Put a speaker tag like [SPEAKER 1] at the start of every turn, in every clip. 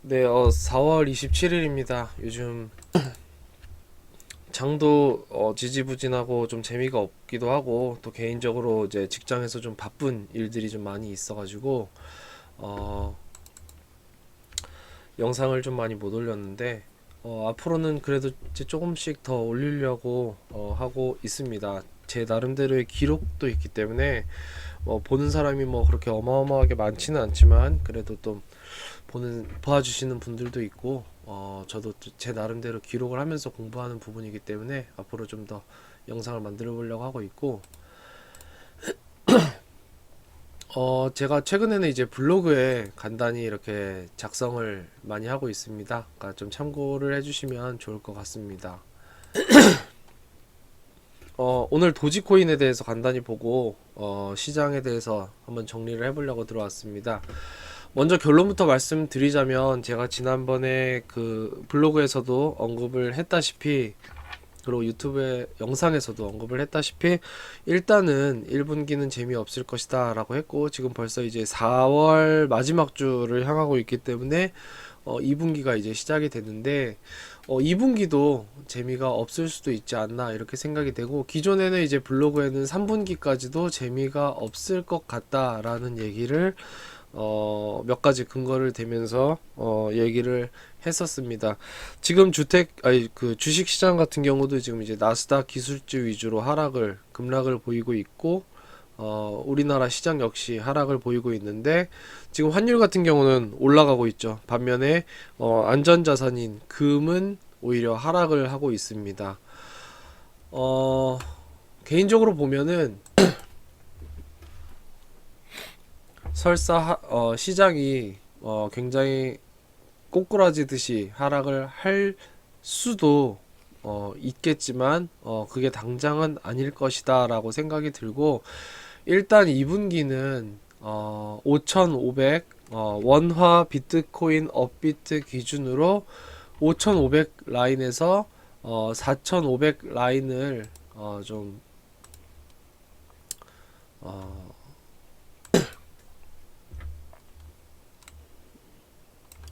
[SPEAKER 1] 네, 4월 27일입니다. 요즘 장도 지지부진하고 좀 재미가 없기도 하고 또 개인적으로 이제 직장에서 좀 바쁜 일들이 좀 많이 있어가지고 어, 영상을 좀 많이 못 올렸는데 앞으로는 그래도 이제 조금씩 더 올리려고 하고 있습니다. 제 나름대로의 기록도 있기 때문에 보는 사람이 뭐 그렇게 어마어마하게 많지는 않지만 그래도 또 봐주시는 분들도 있고 저도 제 나름대로 기록을 하면서 공부하는 부분이기 때문에 앞으로 좀 더 영상을 만들어 보려고 하고 있고 제가 최근에는 이제 블로그에 간단히 이렇게 작성을 많이 하고 있습니다. 그러니까 좀 참고를 해주시면 좋을 것 같습니다. 오늘 도지코인에 대해서 간단히 보고 시장에 대해서 한번 정리를 해보려고 들어왔습니다. 먼저 결론부터 말씀드리자면 제가 지난번에 그 블로그에서도 언급을 했다시피 그리고 유튜브의 영상에서도 언급을 했다시피 일단은 1분기는 재미없을 것이다 라고 했고 지금 벌써 이제 4월 마지막 주를 향하고 있기 때문에 2분기가 이제 시작이 됐는데 2분기도 재미가 없을 수도 있지 않나 이렇게 생각이 되고 기존에는 이제 블로그에는 3분기까지도 재미가 없을 것 같다라는 얘기를 몇 가지 근거를 대면서 얘기를 했었습니다. 지금 그 주식 시장 같은 경우도 지금 이제 나스닥 기술주 위주로 급락을 보이고 있고 우리나라 시장 역시 하락을 보이고 있는데 지금 환율 같은 경우는 올라가고 있죠. 반면에 안전자산인 금은 오히려 하락을 하고 있습니다. 어, 개인적으로 보면은 시장이 굉장히 꼬꾸라지듯이 하락을 할 수도 있겠지만 그게 당장은 아닐 것이다 라고 생각이 들고 일단 2분기는 5,500 원화 비트코인 업비트 기준으로 5,500 라인에서 4,500 라인을 좀 어,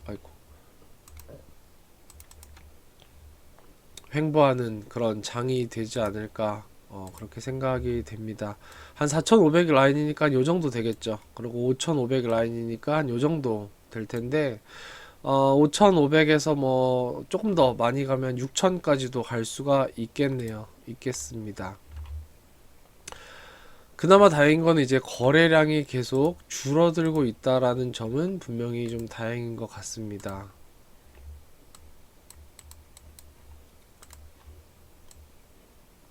[SPEAKER 1] 아이고 횡보하는 그런 장이 되지 않을까 그렇게 생각이 됩니다. 한 4,500 라인이니까 요 정도 되겠죠. 그리고 5,500 라인이니까 요 정도 될 텐데 5,500에서 뭐 조금 더 많이 가면 6,000까지도 갈 수가 있겠습니다. 그나마 다행인 건 이제 거래량이 계속 줄어들고 있다라는 점은 분명히 좀 다행인 것 같습니다.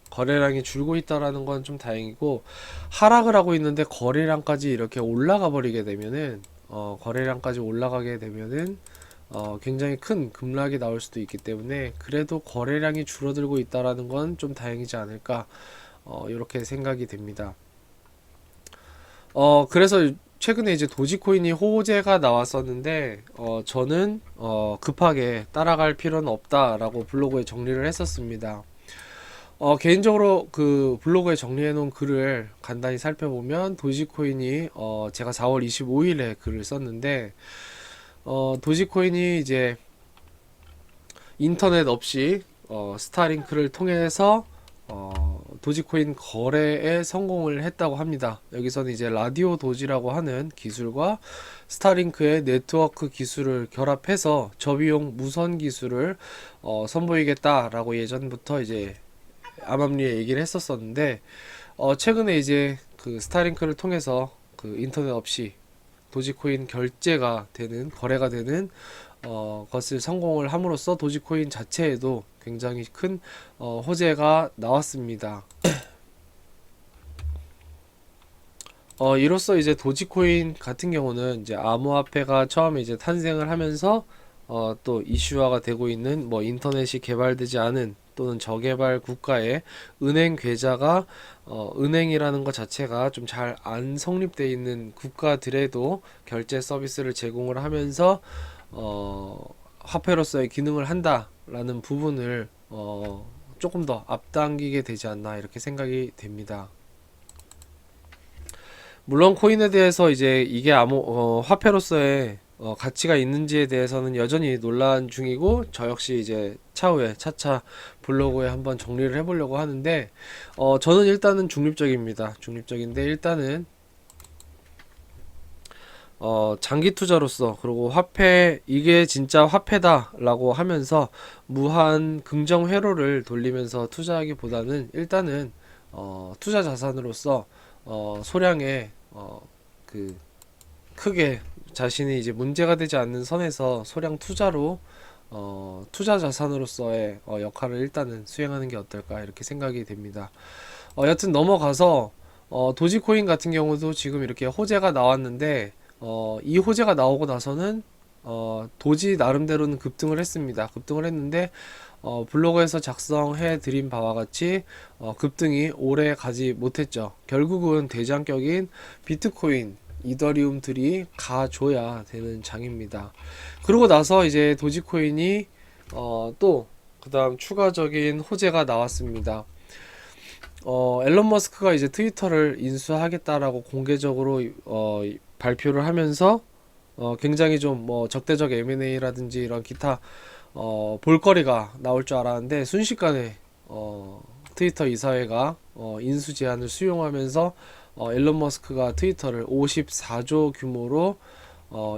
[SPEAKER 1] 거래량이 줄고 있다라는 건 좀 다행이고 하락을 하고 있는데 거래량까지 이렇게 올라가 버리게 되면은 거래량까지 올라가게 되면은 굉장히 큰 급락이 나올 수도 있기 때문에 그래도 거래량이 줄어들고 있다라는 건 좀 다행이지 않을까 이렇게 생각이 됩니다. 그래서 최근에 이제 도지코인이 호재가 나왔었는데 저는 급하게 따라갈 필요는 없다라고 블로그에 정리를 했었습니다. 개인적으로 그 블로그에 정리해 놓은 글을 간단히 살펴보면 도지코인이 제가 4월 25일에 글을 썼는데 도지코인이 이제 인터넷 없이 스타링크를 통해서 도지코인 거래에 성공을 했다고 합니다. 여기서는 이제 라디오 도지라고 하는 기술과 스타링크의 네트워크 기술을 결합해서 저비용 무선 기술을 선보이겠다라고 예전부터 이제 암암리에 얘기를 했었었는데 최근에 이제 그 스타링크를 통해서 그 인터넷 없이 도지코인 결제가 되는 거래가 되는 것을 성공을 함으로써 도지코인 자체에도 굉장히 큰 호재가 나왔습니다. 이로써 이제 도지코인 같은 경우는 이제 암호화폐가 처음에 이제 탄생을 하면서 또 이슈화가 되고 있는 뭐 인터넷이 개발되지 않은 또는 저개발 국가의 은행 계좌가 은행이라는 것 자체가 좀 잘 안 성립되어 있는 국가들에도 결제 서비스를 제공을 하면서 화폐로서의 기능을 한다라는 부분을 조금 더 앞당기게 되지 않나 이렇게 생각이 됩니다. 물론 코인에 대해서 이제 이게 화폐로서의 가치가 있는지에 대해서는 여전히 논란 중이고, 저 역시 이제 차후에 차차 블로그에 한번 정리를 해보려고 하는데, 저는 일단은 중립적입니다. 중립적인데 일단은 장기 투자로서, 그리고 화폐, 이게 진짜 화폐다라고 하면서 무한 긍정 회로를 돌리면서 투자하기보다는 일단은 투자 자산으로서 소량의 그 크게 자신이 이제 문제가 되지 않는 선에서 소량 투자로 투자 자산으로서의 역할을 일단은 수행하는 게 어떨까 이렇게 생각이 됩니다. 여튼 넘어가서 도지코인 같은 경우도 지금 이렇게 호재가 나왔는데 이 호재가 나오고 나서는 도지 나름대로는 급등을 했습니다. 급등을 했는데 블로그에서 작성해 드린 바와 같이 급등이 오래 가지 못했죠. 결국은 대장격인 비트코인, 이더리움들이 가줘야 되는 장입니다. 그러고 나서 이제 도지코인이 또 그다음 추가적인 호재가 나왔습니다. 앨런 머스크가 이제 트위터를 인수하겠다라고 공개적으로 발표를 하면서 굉장히 좀 뭐 적대적 M&A라든지 이런 기타 볼거리가 나올 줄 알았는데 순식간에 트위터 이사회가 인수 제안을 수용하면서 앨런 머스크가 트위터를 54조 규모로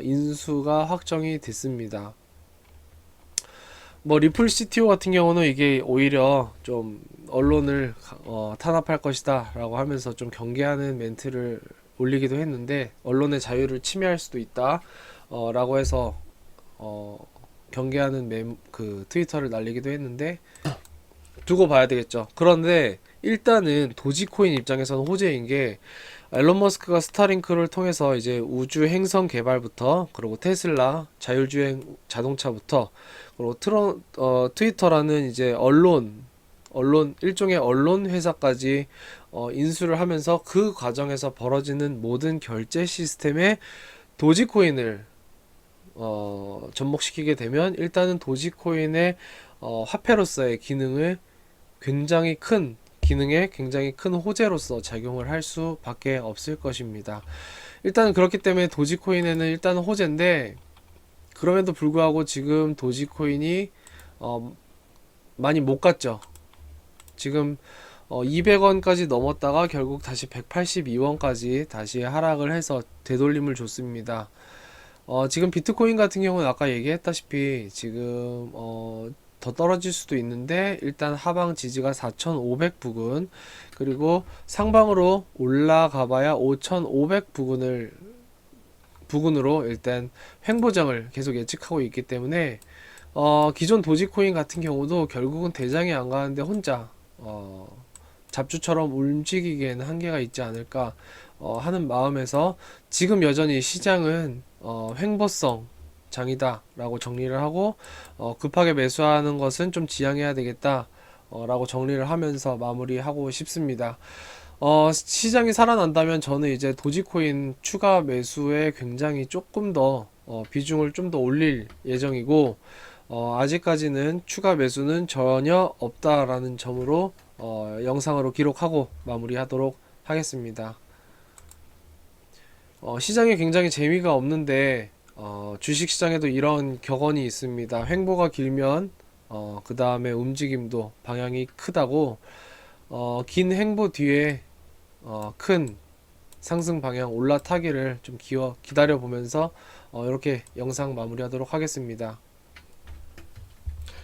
[SPEAKER 1] 인수가 확정이 됐습니다. 뭐 리플 CTO 같은 경우는 이게 오히려 좀 언론을 탄압할 것이다 라고 하면서 좀 경계하는 멘트를 올리기도 했는데, 언론의 자유를 침해할 수도 있다 라고 해서 경계하는 그 트위터를 날리기도 했는데, 두고 봐야 되겠죠. 그런데 일단은 도지코인 입장에서는 호재인 게, 앨런 머스크가 스타링크를 통해서 이제 우주 행성 개발부터, 그리고 테슬라 자율주행 자동차부터, 그리고 트위터라는 이제 언론 일종의 언론 회사까지 인수를 하면서 그 과정에서 벌어지는 모든 결제 시스템에 도지코인을 접목시키게 되면 일단은 도지코인의 화폐로서의 기능에 굉장히 큰 호재로서 작용을 할 수밖에 없을 것입니다. 일단 그렇기 때문에 도지코인에는 일단 호재인데, 그럼에도 불구하고 지금 도지코인이 많이 못 갔죠. 지금 200원까지 넘었다가 결국 다시 182원까지 다시 하락을 해서 되돌림을 줬습니다. 지금 비트코인 같은 경우는 아까 얘기했다시피 지금 더 떨어질 수도 있는데, 일단 하방 지지가 4,500 부근, 그리고 상방으로 올라가봐야 5,500 부근으로 일단 횡보장을 계속 예측하고 있기 때문에 기존 도지코인 같은 경우도 결국은 대장이 안 가는데 혼자 잡주처럼 움직이기에는 한계가 있지 않을까 하는 마음에서 지금 여전히 시장은 횡보성 장이다 라고 정리를 하고, 급하게 매수하는 것은 좀 지양해야 되겠다 라고 정리를 하면서 마무리하고 싶습니다. 시장이 살아난다면 저는 이제 도지코인 추가 매수에 굉장히 조금 더 비중을 좀 더 올릴 예정이고, 아직까지는 추가 매수는 전혀 없다라는 점으로 영상으로 기록하고 마무리하도록 하겠습니다. 시장에 굉장히 재미가 없는데 주식시장에도 이런 격언이 있습니다. 횡보가 길면 그 다음에 움직임도 방향이 크다고. 긴 횡보 뒤에 큰 상승 방향 올라타기를 좀 기다려 보면서 이렇게 영상 마무리하도록 하겠습니다.